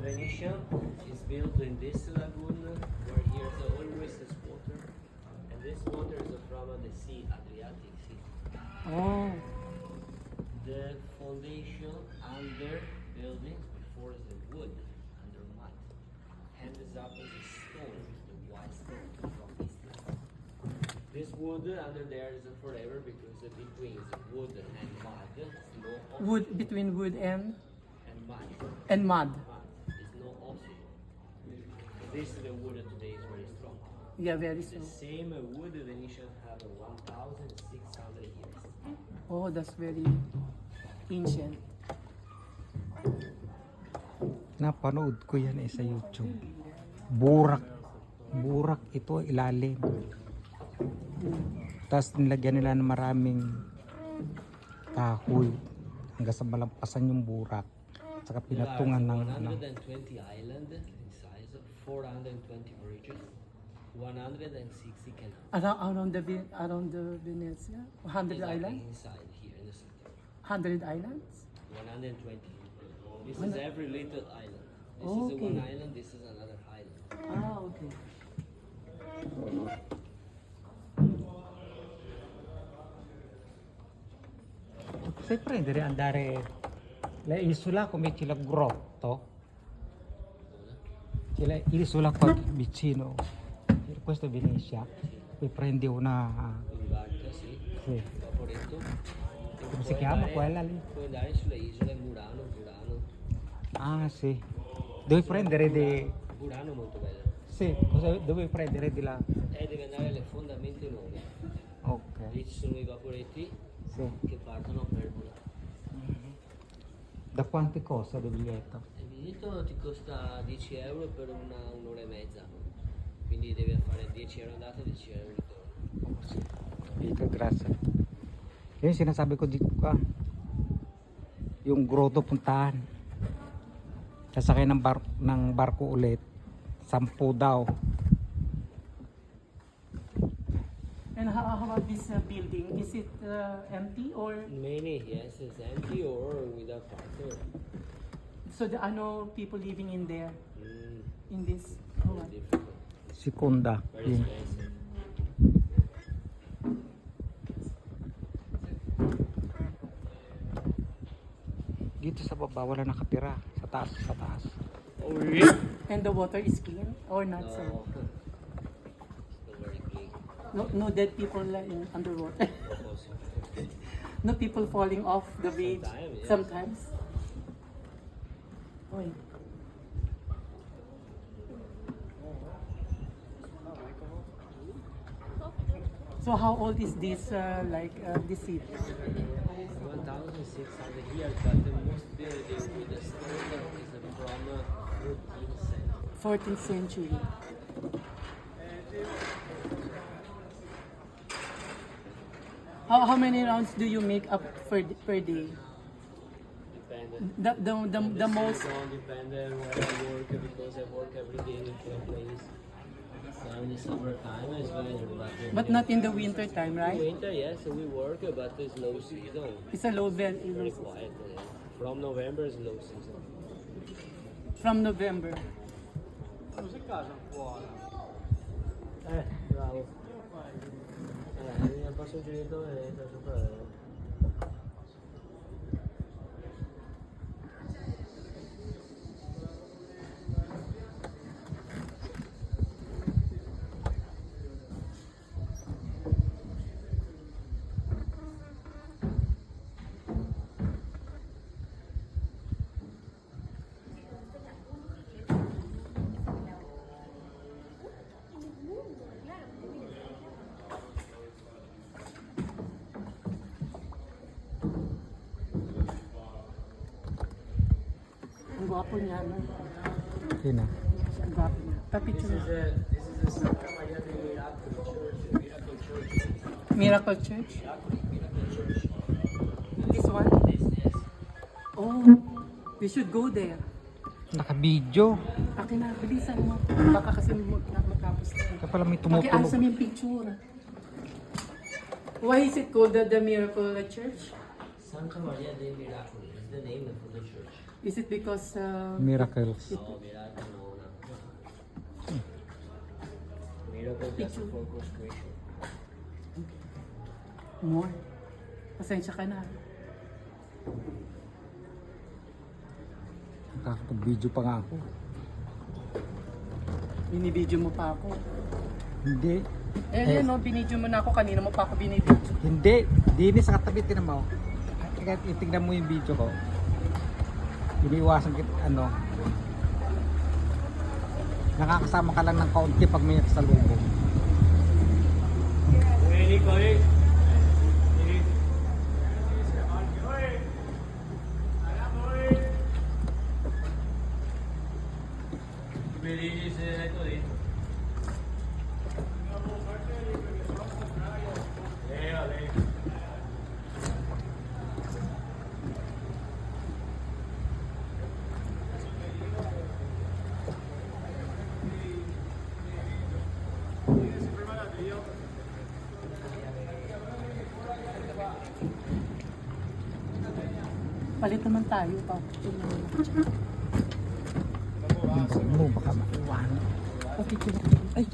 Venetian is built in this lagoon where here's always this water, and this water is from the sea, Adriatic Sea. Oh. The foundation under buildings before is the wood under mud. Ends up as a stone, the white stone from Iceland. This wood under there is forever because between wood and mud is no oxygen. Wood between wood And mud. and mud. Mud is no oxygen. This the wood today is very strong. Yeah, very The so. same wood the Venetians have 1,600 years. Oh, that's very ancient. Napanood ko yan sa YouTube. Burak. Burak ito, ilalim. Tapos nilagyan nila ng maraming kahoy hanggang sa malampasan yung burak. Saka pinatungan ng 120 island in size, 420 bridges, 160 canals. Around the Venezia, 100 Exactly islands, inside here in the center. 100 islands. 120. This is every little island. This is Okay. one island, this is another island. Ah, okay. sempre dire andare le isola come c'è la grotto, c'è l'isola qua vicino, questo è Venezia, poi prendi una, In barca, sì. sì, Vaporetto. come si chiama quella lì? Puoi andare sulle isole Murano, Burano. Ah sì, devi prendere dei, Burano è molto bella. sì, devi prendere di là, Devi andare alle fondamenti nuove. ok, Lì ci sono i vaporetti sì. che partono per volare. Da quante costa il biglietto? Il biglietto ti costa 10 euro per un'ora e mezza. Quindi devi fare 10 euro andata e 10 euro ritorno. Oh, sì. Dito, grazie. Yun sinasabi ko dito ka. Yung grotto puntahan. Sasakay ng barko ulit. 10 daw. And how about this building? Is it empty or Many, yes, it's empty or without parker. so there are no people living in there in this? Oh, what? Difficult. Sekunda. Very Yun. expensive. Dito sa baba wala nakatira. Sa taas, sa taas. Oh, really? And the water is clean or not? No. So Still very clean. no dead people in underwater. Almost. No people falling off the bridge. Sometimes, yes. Sometimes. Oy. So how old is this this city? 1,600 years, but the most building with the stone is from 14th century. 14th century. How many rounds do you make up per day? Dependent. The most. Don't depend on where I work because I work every day in a place. So in the summertime it's better, But not in the winter time, in right? winter, yes, we work, but it's low season. It's a low Very very quiet. Yeah. From November is low season. from November. Bravo. Mi passo diretto e sopra. Ang gwapo niya, no? Yun na. Ang gwapo niya. Papicture This niya. is a Santa Maria de Miracolo Church. Miracle Church. Miracle Church? Miracle Church. This one? This, yes. Oh, we should go there. Naka-video. Akin na, bilisan mo. Baka kasi matapos na. Kaya pala may Okay, tumutunog. asa yung picture. Why is it called the Miracle Church? Santa Maria dei Miracoli is the name of the church. Is it because Miracles. Oh, Miracle Nona. Miracle just before consecration. more? Pasensya ka na. Nakakapag-video pa nga ako. Binibidyo mo pa ako. Hindi. Eh, no, binidyo mo na ako. Kanina mo pa ako binibidyo. Hindi. Dini sa katabi, tinan mo. Kahit itignan mo yung video ko. Iniiwasan kita, ano. Nakakasama ka lang ng kaunti pag may kasalubong. Palit naman tayo. Yung bag mo, baka maiwan. Okay, Ay,